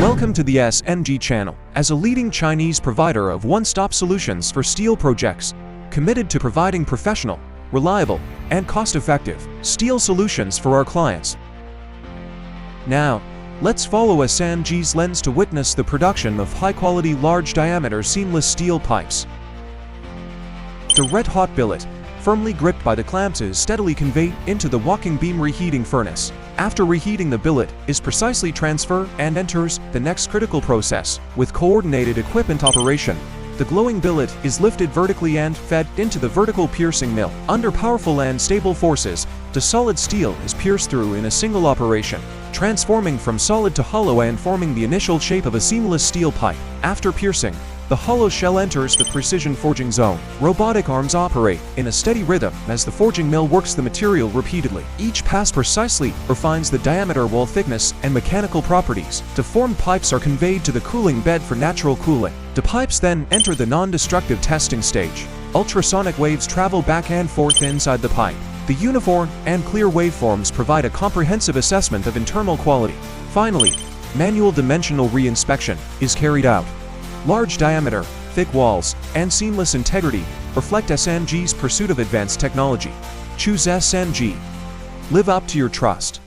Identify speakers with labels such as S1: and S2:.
S1: Welcome to the SNG channel. As a leading Chinese provider of one-stop solutions for steel projects, committed to providing professional, reliable, and cost-effective steel solutions for our clients. Now, let's follow SNG's lens to witness the production of high-quality, large-diameter seamless steel pipes. The red-hot billet, firmly gripped by the clamps, is steadily conveyed into the walking beam reheating furnace. After reheating, the billet is precisely transferred and enters the next critical process. With coordinated equipment operation, the glowing billet is lifted vertically and fed into the vertical piercing mill. Under powerful and stable forces, the solid steel is pierced through in a single operation, transforming from solid to hollow and forming the initial shape of a seamless steel pipe. After piercing, the hollow shell enters the precision forging zone. Robotic arms operate in a steady rhythm as the forging mill works the material repeatedly. Each pass precisely refines the diameter, wall thickness, and mechanical properties. The formed pipes are conveyed to the cooling bed for natural cooling. The pipes then enter the non-destructive testing stage. Ultrasonic waves travel back and forth inside the pipe. The uniform and clear waveforms provide a comprehensive assessment of internal quality. Finally, manual dimensional re-inspection is carried out. Large diameter, thick walls, and seamless integrity reflect SNG's pursuit of advanced technology. Choose SNG. Live up to your trust.